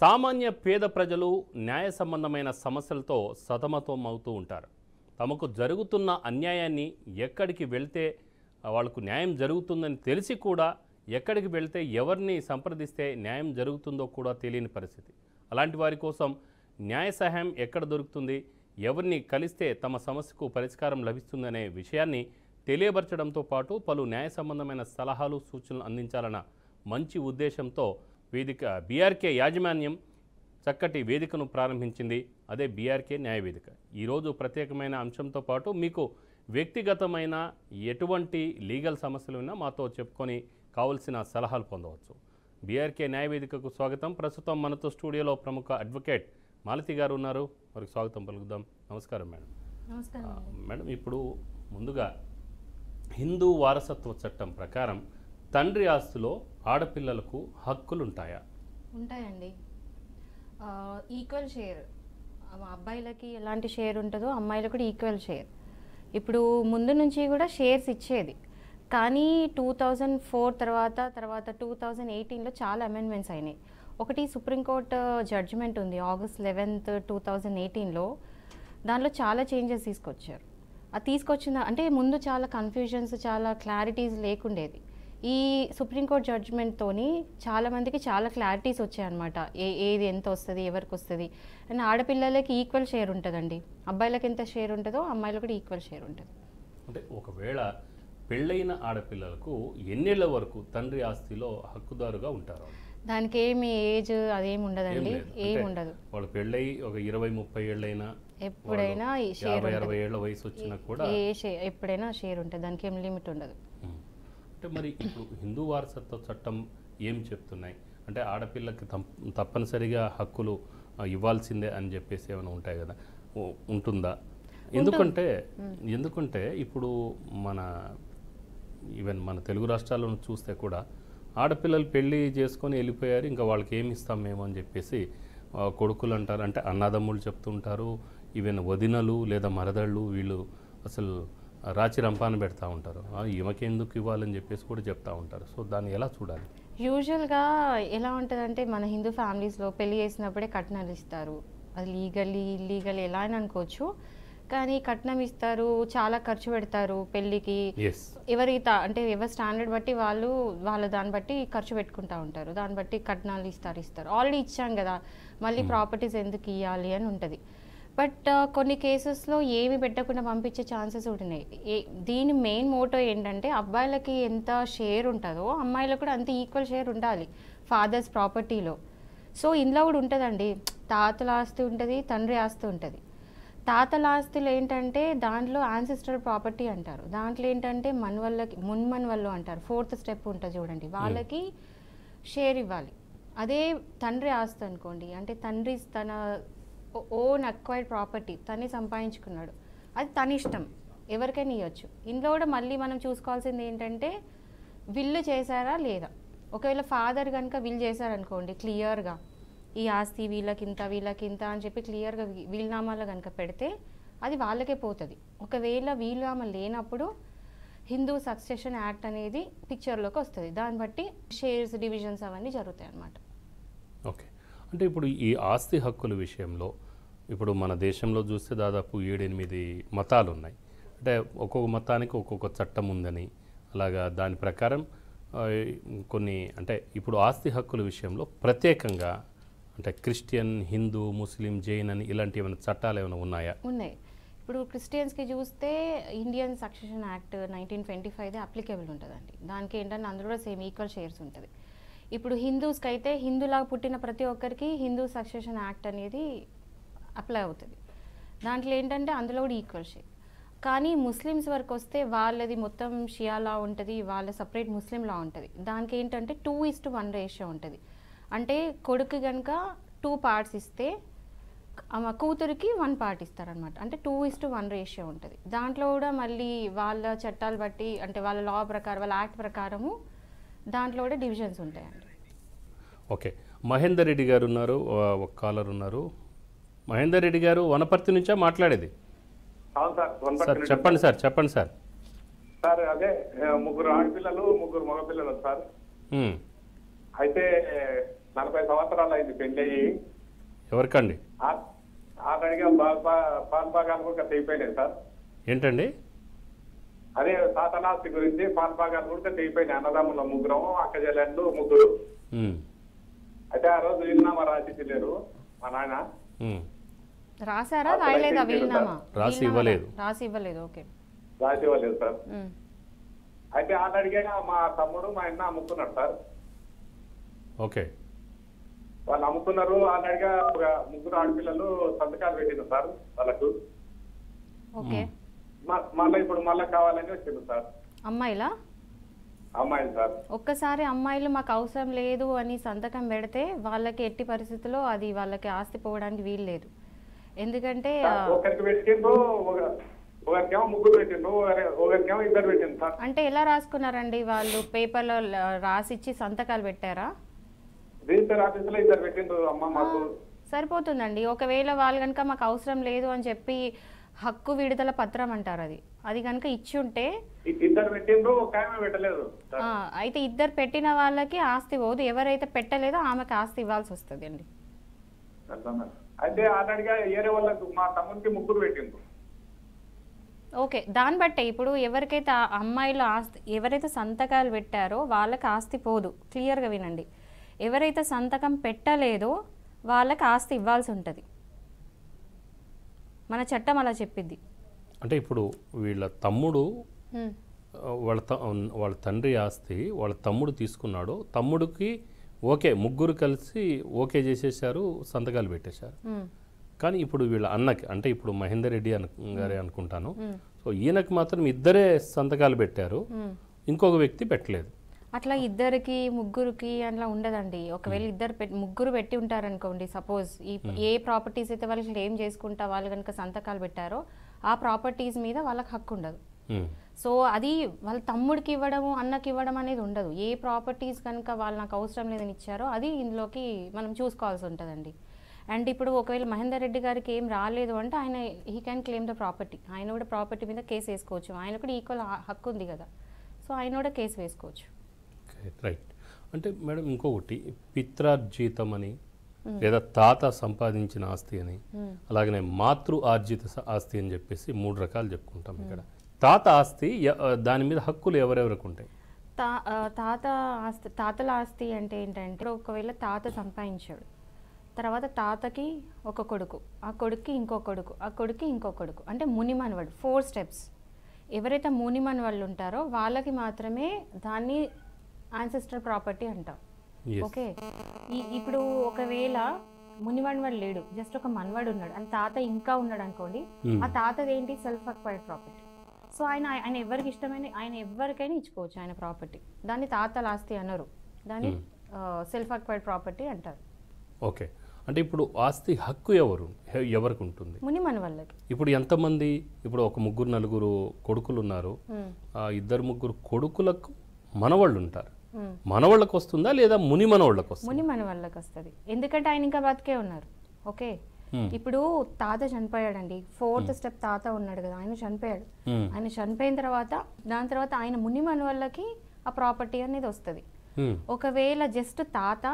సామాన్య పేద ప్రజలు న్యాయ సంబంధమైన సమస్యలతో సతమతమవుతూ ఉంటారు. తమకు జరుగుతున్న అన్యాయాన్ని ఎక్కడికి వెళ్తే వాళ్లకు న్యాయం జరుగుతుందని తెలిసి కూడా ఎక్కడికి వెళ్తే ఎవరిని సంప్రదిస్తే న్యాయం జరుగుతుందో కూడా తెలియని పరిస్థితి. అలాంటి వారి కోసం న్యాయ సహాయం ఎక్కడ దొరుకుతుంది, ఎవరిని కలిస్తే తమ సమస్యకు పరిష్కారం లభిస్తుందనే విషయాన్ని తెలియబరచడంతో పాటు పలు న్యాయ సంబంధమైన సలహాలు సూచనలు అందించాలన్న మంచి ఉద్దేశంతో వేదిక బీఆర్కే యాజమాన్యం చక్కటి వేదికను ప్రారంభించింది. అదే బీఆర్కే న్యాయ వేదిక. ఈరోజు ప్రత్యేకమైన అంశంతో పాటు మీకు వ్యక్తిగతమైన ఎటువంటి లీగల్ సమస్యలు ఉన్నా మాతో చెప్పుకొని కావలసిన సలహాలు పొందవచ్చు. బీఆర్కే న్యాయ వేదికకు స్వాగతం. ప్రస్తుతం మనతో స్టూడియోలో ప్రముఖ అడ్వకేట్ మాలతి గారు ఉన్నారు. వారికి స్వాగతం పలుకుదాం. నమస్కారం మేడం. నమస్కారం మేడం, ఇప్పుడు ముందుగా హిందూ వారసత్వ చట్టం ప్రకారం తండ్రి ఆస్తిలో ఆడపిల్లలకు హక్కులు ఉంటాయా? ఉంటాయండి. ఈక్వల్ షేర్, అబ్బాయిలకి ఎలాంటి షేర్ ఉంటుందో అమ్మాయిలకు కూడా ఈక్వల్ షేర్. ఇప్పుడు ముందు నుంచి కూడా షేర్స్ ఇచ్చేది, కానీ 2004 తర్వాత 2018లో చాలా అమెండ్మెంట్స్ అయినాయి. ఒకటి సుప్రీంకోర్టు జడ్జిమెంట్ ఉంది August 11, 2018లో. దానిలో చాలా చేంజెస్ తీసుకొచ్చారు. అది తీసుకొచ్చిన అంటే ముందు చాలా కన్ఫ్యూజన్స్, చాలా క్లారిటీస్ లేకుండేది. ఈ సుప్రీంకోర్టు జడ్జిమెంట్తోని చాలామందికి చాలా క్లారిటీస్ వచ్చాయన్నమాట. ఏది ఎంత వస్తుంది, ఎవరికి వస్తుంది. అండ్ ఆడపిల్లలకి ఈక్వల్ షేర్ ఉంటుందండి. అబ్బాయిలకి ఎంత షేర్ ఉంటుందో అమ్మాయిలకు కూడా ఈక్వల్ షేర్ ఉంటుంది. అంటే ఒకవేళ పెళ్ళైన ఆడపిల్లలకు ఎన్నేళ్ల వరకు తండ్రి ఆస్తిలో హక్కుదారుగా ఉంటారు? దానికి ఏమి ఏజ్ అదేమి ఉండదండి, ఏమి ఉండదు. వాళ్ళు పెళ్ళై ఒక 20-30 ఏళ్ళైనా ఎప్పుడైనా షేర్ 50-60 ఏళ్ల వయసు వచ్చినా కూడా ఎప్పుడైనా షేర్ ఉంటుంది. దానికి ఏం లిమిట్ ఉండదు. అంటే మరి ఇప్పుడు హిందూ వారసత్వ చట్టం ఏం చెప్తున్నాయి అంటే ఆడపిల్లకి తప్పనిసరిగా హక్కులు ఇవ్వాల్సిందే అని చెప్పేసి ఏమైనా ఉంటాయి కదా, ఉంటుందా? ఎందుకంటే ఇప్పుడు ఈవెన్ మన తెలుగు రాష్ట్రాలను చూస్తే కూడా ఆడపిల్లలు పెళ్ళి చేసుకొని వెళ్ళిపోయారు, ఇంకా వాళ్ళకి ఏమి ఇస్తాం మేము అని చెప్పేసి కొడుకులు అంటారు, అంటే అన్నదమ్ములు చెప్తుంటారు. ఈవెన్ వదినలు లేదా మరదళ్ళు వీళ్ళు అసలు రాచి రంపాన పెడతా ఉంటారు. ఈమెకి ఎందుకు ఇవ్వాలని చెప్పేసి కూడా చెప్తా ఉంటారు. సో దాన్ని ఎలా చూడాలి? యూజువల్గా ఎలా ఉంటుందంటే మన హిందూ ఫ్యామిలీస్లో పెళ్ళి చేసినప్పుడే కట్నాలు ఇస్తారు. అది లీగల్లీ ఇల్లీగల్ ఎలా అని అనుకోవచ్చు, కానీ కట్నం ఇస్తారు, చాలా ఖర్చు పెడతారు పెళ్ళికి. అంటే ఎవరి స్టాండర్డ్ బట్టి వాళ్ళ దాన్ని బట్టి ఖర్చు పెట్టుకుంటూ ఉంటారు. దాన్ని బట్టి కట్నాలు ఇస్తారు. ఆల్రెడీ ఇచ్చాం కదా, మళ్ళీ ప్రాపర్టీస్ ఎందుకు ఇవ్వాలి అని ఉంటుంది. బట్ కొన్ని కేసెస్లో ఏమి పెట్టకుండా పంపించే ఛాన్సెస్ ఉంటున్నాయి. దీని మెయిన్ మోటో ఏంటంటే అబ్బాయిలకి ఎంత షేర్ ఉంటుందో అమ్మాయిలకు కూడా అంత ఈక్వల్ షేర్ ఉండాలి ఫాదర్స్ ప్రాపర్టీలో. సో ఇందులో కూడా ఉంటుందండి, తాతల ఆస్తి ఉంటుంది, తండ్రి ఆస్తి ఉంటుంది. తాతల ఆస్తులు ఏంటంటే దాంట్లో యాన్సిస్టరల్ ప్రాపర్టీ అంటారు. దాంట్లో ఏంటంటే మున్మన్వళ్ళు అంటారు, 4th స్టెప్ ఉంటుంది చూడండి, వాళ్ళకి షేర్ ఇవ్వాలి. అదే తండ్రి ఆస్తి అనుకోండి, అంటే తండ్రి తన ఓన్ అక్వైర్డ్ ప్రాపర్టీ తనే సంపాదించుకున్నాడు, అది తన ఇష్టం, ఎవరికైనా ఇవ్వచ్చు. ఇందులో కూడా మళ్ళీ మనం చూసుకోవాల్సింది ఏంటంటే విల్లు చేశారా లేదా. ఒకవేళ ఫాదర్ కనుక విల్ చేశారనుకోండి క్లియర్గా, ఈ ఆస్తి వీళ్ళకింత అని చెప్పి క్లియర్గా వీలునామాలో కనుక పెడితే అది వాళ్ళకే పోతుంది. ఒకవేళ వీలునామా లేనప్పుడు హిందూ సక్సెషన్ యాక్ట్ అనేది పిక్చర్లోకి వస్తుంది. దాన్ని బట్టి షేర్స్ డివిజన్స్ అవన్నీ జరుగుతాయి అన్నమాట. ఓకే, అంటే ఇప్పుడు ఈ ఆస్తి హక్కుల విషయంలో ఇప్పుడు మన దేశంలో చూస్తే దాదాపు 7-8 మతాలు ఉన్నాయి. అంటే ఒక్కొక్క మతానికి ఒక్కొక్క చట్టం ఉందని, అలాగా దాని ప్రకారం కొన్ని అంటే ఇప్పుడు ఆస్తి హక్కుల విషయంలో ప్రత్యేకంగా అంటే క్రిస్టియన్, హిందూ, ముస్లిం, జైన్ అని ఇలాంటి ఏమైనా చట్టాలు ఏమైనా ఉన్నాయా? ఉన్నాయి. ఇప్పుడు క్రిస్టియన్స్కి చూస్తే ఇండియన్ సక్సెషన్ యాక్ట్ 1925 అప్లికేబుల్ ఉంటుందండి. దానికి ఏంటంటే అందులో కూడా సేమ్ ఈక్వల్ షేర్స్ ఉంటుంది. ఇప్పుడు హిందూస్కి అయితే హిందూలాగా పుట్టిన ప్రతి ఒక్కరికి హిందూ సక్సెషన్ యాక్ట్ అనేది అప్లై అవుతుంది. దాంట్లో ఏంటంటే అందులో కూడా ఈక్వల్ షేర్. కానీ ముస్లిమ్స్ వరకు వస్తే వాళ్ళది మొత్తం షియాలా ఉంటుంది, వాళ్ళ సపరేట్ ముస్లిం లా ఉంటుంది. దానికి ఏంటంటే 2:1 రేషియో ఉంటుంది. అంటే కొడుకు కనుక 2 పార్ట్స్ ఇస్తే కూతురికి 1 పార్ట్ ఇస్తారనమాట. అంటే 2:1 రేషియో ఉంటుంది. దాంట్లో కూడా మళ్ళీ వాళ్ళ చట్టాలు బట్టి, అంటే వాళ్ళ లా ప్రకారం, వాళ్ళ యాక్ట్ ప్రకారము దాంట్లో కూడా డివిజన్స్ ఉంటాయండి. ఓకే, మహేందర్ రెడ్డి గారు ఉన్నారు, ఒక కాలర్ ఉన్నారు. మహేందర్ రెడ్డి గారు వనపర్తి నుంచా మాట్లాడేది? సార్ చెప్పండి సార్. సార్ అదే 3 ఆడపిల్లలు 3 మగపిల్లలు సార్. అయితే 40 సంవత్సరాలు అయింది పెళ్లి అయ్యి. ఎవరికండి? ఆల్రెడీగా పాన్ భాగాలు కూడా తెగిపోయినాయి సార్. ఏంటండి? అదే తాతలాస్తి గురించి పాన్ భాగాలు కూడా తెగిపోయినాయి. అన్నదమ్ముల ముగ్గురం, అక్క చెల్లెళ్ళు ముగ్గురు. ఉమ్, అయితే ఆ రోజు వీలునామా రాసిలేరు మా నాయన. ఉమ్. రాసారా రాయలేదా వీలునామా? రాసి ఇవ్వలేదు. రాసి ఇవ్వలేదు. ఓకే. రాసి ఇవ్వలేదు సార్. అయితే ఆల్రెడీగా మా తమ్ముడు మా అన్న అమ్ముకున్నాడు సార్. ఓకే. వాళ్ళు అమ్ముకున్నారు. ఆల్రెడీగా ఒక ముగ్గురు ఆడపిల్లలు సంతకాలు పెట్టింది సార్ వాళ్ళకు. ఓకే. మళ్ళీ ఇప్పుడు మళ్ళీ కావాలని వచ్చింది సార్. అమ్మాయిలా? అమ్మాయిలు సార్. ఒక్కసారి అమ్మాయిలు మాకు అవసరం లేదు అని సంతకం పెడితే వాళ్ళకి ఎట్టి పరిస్థితుల్లో అది వాళ్ళకి ఆస్తి పోవడానికి వీలు లేదు. ఎందుకంటే ఒకరికి పెట్టిండ్రు, ఒకరికేమో ముగ్గురు పెట్టిండ్రు, ఒకరికేమో ఇద్దరు పెట్టిండ్రు సార్. అంటే ఎలా రాసుకున్నారండి వాళ్ళు? పేపర్లో రాసిచ్చి సంతకాలు పెట్టారా? రిజిస్టర్ ఆఫీసులో ఇద్దరు పెట్టిండ్రు అమ్మ మాకు. సరిపోతుందండి. ఒకవేళ వాళ్ళు కనుక మాకు అవసరం లేదు అని చెప్పి హక్కు విడుదల పత్రం అంటారు, అది కనుక ఇచ్చి ఉంటే. ఇద్దరు పెట్టిండ్రు, ఒక ఆమె పెట్టలేదు. అయితే ఇద్దరు పెట్టిన వాళ్ళకి ఆస్తి పోదు, ఎవరైతే పెట్టలేదో ఆమెకి ఆస్తి ఇవ్వాల్సి వస్తుంది అండి. అయితే ఆల్రెడీగా ఏరే వాళ్ళకు మా తమ్మునికి ముగ్గురు పెట్టిండ్రు. ఓకే. దాన్ని బట్టే ఇప్పుడు ఎవరికైతే అమ్మాయిలు ఆస్తి ఎవరైతే సంతకాలు పెట్టారో వాళ్ళకి ఆస్తి పోదు. క్లియర్గా వినండి. ఎవరైతే సంతకం పెట్టలేదో వాళ్ళకి ఆస్తి ఇవ్వాల్సి ఉంటుంది. మన చట్టం అలా చెప్పిద్ది. అంటే ఇప్పుడు వీళ్ళ తమ్ముడు వాళ్ళ తండ్రి ఆస్తి వాళ్ళ తమ్ముడు తీసుకున్నాడు. తమ్ముడికి ఓకే, ముగ్గురు కలిసి ఓకే చేసేసారు, సంతకాలు పెట్టేశారు. కానీ ఇప్పుడు వీళ్ళ అన్నకి, అంటే ఇప్పుడు మహేందర్ రెడ్డి గారే అనుకుంటాను, సో ఈయనకి మాత్రం ఇద్దరే సంతకాలు పెట్టారు, ఇంకొక వ్యక్తి పెట్టలేదు. అట్లా ఇద్దరికి ముగ్గురికి అట్లా ఉండదండి. ఒకవేళ ముగ్గురు పెట్టి ఉంటారనుకోండి, సపోజ్ ఏ ప్రాపర్టీస్ అయితే వాళ్ళు క్లెయిమ్ చేసుకుంటా వాళ్ళు కనుక సంతకాలు పెట్టారో ఆ ప్రాపర్టీస్ మీద వాళ్ళకి హక్కు ఉండదు. సో అది వాళ్ళ తమ్ముడికి ఇవ్వడము అన్నకి ఇవ్వడం అనేది ఉండదు. ఏ ప్రాపర్టీస్ కనుక వాళ్ళు నాకు అవసరం లేదని ఇచ్చారో అది ఇందులోకి మనం చూసుకోవాల్సి ఉంటుందండి. అండ్ ఇప్పుడు ఒకవేళ మహేందర్ రెడ్డి గారికి ఏం రాలేదు అంటే ఆయన he can claim the property. ఆయన కూడా ప్రాపర్టీ మీద కేసు వేసుకోవచ్చు. ఆయన కూడా ఈక్వల్ హక్కు ఉంది కదా, సో ఆయన కూడా కేసు వేసుకోవచ్చు. రైట్. అంటే మేడం ఇంకొకటి, పిత్రార్జితం అని లేదా తాత సంపాదించిన ఆస్తి అని, అలాగనే మాతృ ఆర్జిత ఆస్తి అని చెప్పేసి 3 రకాలు చెప్పుకుంటాం. ఇక్కడ తాత ఆస్తి దాని మీద హక్కులు ఎవరెవరికి ఉంటాయి? తాతల ఆస్తి అంటే ఏంటంటే ఒకవేళ తాత సంపాదించాడు, తర్వాత తాతకి ఒక కొడుకు, ఆ కొడుక్కి ఇంకో కొడుకు, ఆ కొడుక్కి ఇంకో కొడుకు, అంటే మునిమనవడు 4 స్టెప్స్. ఎవరైతే మునిమనవాళ్ళు ఉంటారో వాళ్ళకి మాత్రమే దాన్ని యాన్సెస్టర్ ప్రాపర్టీ అంటాం. ఓకే. ఇప్పుడు ఒకవేళ మునిమనవాడు లేడు, జస్ట్ ఒక మనవాడు ఉన్నాడు అని తాత ఇంకా ఉన్నాడు అనుకోండి, ఆ తాతది ఏంటి? Self acquired property. సో ఆయన ఎవరికి ఇష్టమైన ఆయన ఎవరికైనా ఇచ్చుకోవచ్చు ఆయన ప్రాపర్టీ. దాన్ని తాతల ఆస్తి అనరు, దాన్ని సెల్ఫ్ అక్వైర్డ్ ప్రాపర్టీ అంటారు. ఓకే. అంటే ఇప్పుడు ఆస్తి హక్కు ఎవరికి ఉంటుంది? మునిమనవాళ్ళకి. ఇప్పుడు ఎంతమంది? ఇప్పుడు ఒక 3-4 కొడుకులు ఉన్నారు, ఆ 2-3 కొడుకులకు మనవాళ్ళు ఉంటారు. మనవాళ్ళకి వస్తుందా లేదా ముని మనవాళ్ళకి వస్తుందా? ముని మనవాళ్ళకి వస్తుంది, ఎందుకంటే ఆయన ఇంకా బతికే ఉన్నారు. ఓకే. ఇప్పుడు తాత చనిపోయాడండి, 4th స్టెప్ తాత ఉన్నాడు కదా, ఆయన చనిపోయాడు. ఆయన చనిపోయిన తర్వాత దాని తర్వాత ఆయన ముని మనవాళ్ళకి ఆ ప్రాపర్టీ అనేది వస్తుంది. ఒకవేళ జస్ట్ తాత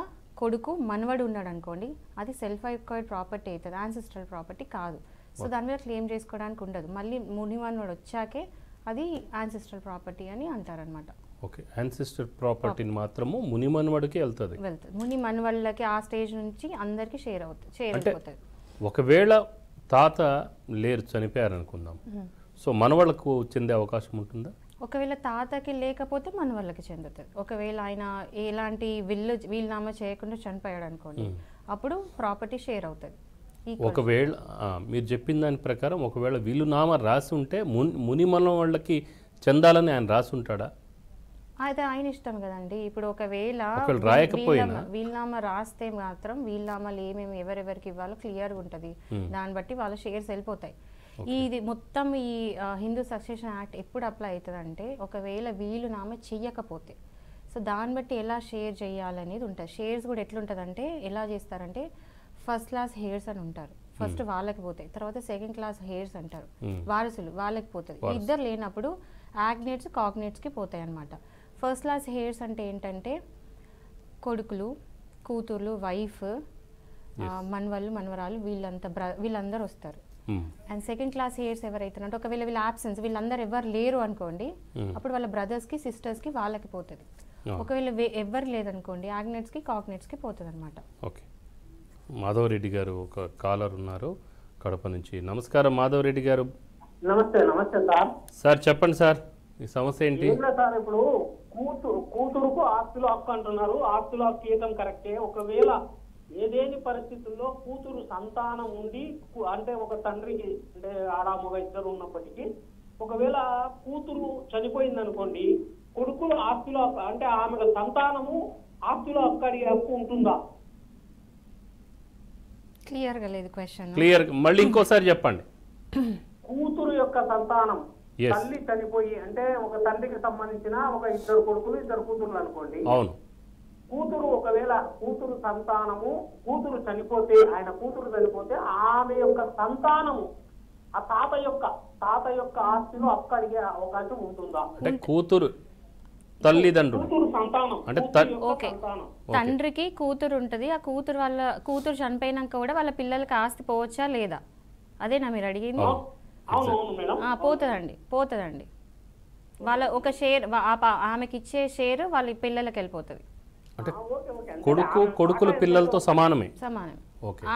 కొడుకు మనవడు ఉన్నాడు అనుకోండి, అది సెల్ఫ్ అక్వైర్డ్ ప్రాపర్టీ అవుతుంది, యాన్సెస్ట్రల్ ప్రాపర్టీ కాదు. సో దాని మీద క్లెయిమ్ చేసుకోవడానికి ఉండదు. మళ్ళీ ముని మనవడు వచ్చాకే అది యాన్సెస్ట్రల్ ప్రాపర్టీ అని అంటారనమాట. ఓకే. యాన్సెస్టర్ ప్రాపర్టీని మాత్రము ముని మనవడికి వెళ్తుంది. ముని మనవళ్ళకి ఆ స్టేజ్ నుంచి అందరికి షేర్ అయిపోతుంది. ఒకవేళ తాత లేరు, చనిపోయారు అనుకుందాం, సో మనవాళ్ళకు చెందే అవకాశం ఉంటుందా? ఒకవేళ తాతకి లేకపోతే మనవాళ్ళకి చెందుతుంది. ఒకవేళ ఆయన ఎలాంటి వీలునామా చేయకుండా చనిపోయాడు అనుకోండి, అప్పుడు ప్రాపర్టీ షేర్ అవుతుంది. ఒకవేళ మీరు చెప్పిన దాని ప్రకారం ఒకవేళ వీలునామా రాసి ఉంటే ముని మనవాళ్ళకి చెందాలని ఆయన రాసి ఉంటాడా? అయితే ఆయన ఇష్టం కదండి. ఇప్పుడు ఒకవేళ వీలునామా రాస్తే మాత్రం వీలునామాలు ఏమేమి ఎవరెవరికి ఇవ్వాలో క్లియర్గా ఉంటుంది. దాన్ని బట్టి వాళ్ళ షేర్స్ వెళ్ళిపోతాయి. ఇది మొత్తం ఈ హిందూ సక్సెషన్ యాక్ట్ ఎప్పుడు అప్లై అవుతుంది అంటే ఒకవేళ వీలునామా చెయ్యకపోతే, సో దాన్ని బట్టి ఎలా షేర్ చేయాలనేది ఉంటుంది. షేర్స్ కూడా ఎట్లుంటుందంటే ఎలా చేస్తారంటే ఫస్ట్ క్లాస్ హెయిర్స్ అని ఉంటారు, ఫస్ట్ వాళ్ళకి పోతాయి. తర్వాత సెకండ్ క్లాస్ హెయిర్స్ అంటారు, వారసులు, వాళ్ళకి పోతుంది. ఇద్దరు లేనప్పుడు యాగ్నేట్స్ కాగ్నేట్స్కి పోతాయి అన్నమాట. ఫస్ట్ క్లాస్ హెయిర్స్ అంటే ఏంటంటే కొడుకులు, కూతుర్లు, వైఫ్, మనవళ్ళు, మనవరాలు వీళ్ళందరూ వస్తారు. అండ్ సెకండ్ క్లాస్ హెయిర్స్ ఎవరైతే అంటే ఒకవేళ వీళ్ళ ఆబ్సెన్స్ వీళ్ళందరూ ఎవరు లేరు అనుకోండి, అప్పుడు వాళ్ళ బ్రదర్స్కి, సిస్టర్స్కి, వాళ్ళకి పోతుంది. ఒకవేళ ఎవరు లేదనుకోండి, ఆగ్నెట్స్కి, కాగ్నెట్స్కి పోతుంది అనమాట. ఓకే. మాధవరెడ్డి గారు ఒక కాలర్ ఉన్నారు కడప నుంచి. నమస్కారం మాధవరెడ్డి గారు. నమస్తే. నమస్తే సార్. సార్ చెప్పండి సార్, ఈ సమస్య ఏంటి? సార్ ఇప్పుడు కూతురుకు ఆస్తులు హక్కు అంటున్నారు. ఆస్తులు హక్కు ఇవ్వడం కరెక్టే. ఒకవేళ ఏదేని పరిస్థితుల్లో కూతురు సంతానం ఉండి అంటే ఒక తండ్రికి అంటే ఆడామగ ఇద్దరు ఉన్నప్పటికీ ఒకవేళ కూతురు చనిపోయింది అనుకోండి, కొడుకులు ఆస్తుల అంటే ఆమె సంతానము ఆస్తుల హక్కు అడిగే హక్కు ఉంటుందా? క్లియర్గా లేదు క్వశ్చన్. క్లియర్ మళ్ళీ ఇంకోసారి చెప్పండి. కూతురు యొక్క సంతానం తల్లి చనిపోయి అంటే ఒక తండ్రికి సంబంధించిన ఒక ఇద్దరు కొడుకులు, ఇద్దరు కూతుర్లు అనుకోండి. అవును. కూతురు ఒకవేళ కూతురు సంతానము కూతురు చనిపోతే ఆమె యొక్క సంతానము ఆ తాత యొక్క ఆస్తిలో హక్కు అడిగే అవకాశం ఉంటుందా? అంటే కూతురు తల్లిదండ్రులు కూతురు సంతానం అంటే ఓకే, తండ్రికి కూతురు ఉంటుంది. ఆ కూతురు చనిపోయినాక కూడా వాళ్ళ పిల్లలకి ఆస్తి పోవచ్చా లేదా, అదేనా మీరు అడిగింది? అవునవును మేడం. పోతుందండి. వాళ్ళ ఒక షేర్ ఆమెకి ఇచ్చే షేర్ వాళ్ళ పిల్లలకి వెళ్ళిపోతుంది. అంటే కొడుకులు పిల్లలతో సమానమే.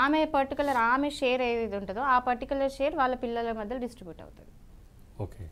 ఆమె పర్టికులర్ ఆమె షేర్ ఏది ఉంటుందో ఆ పర్టికులర్ షేర్ వాళ్ళ పిల్లల మధ్య డిస్ట్రిబ్యూట్ అవుతుంది. ఓకే.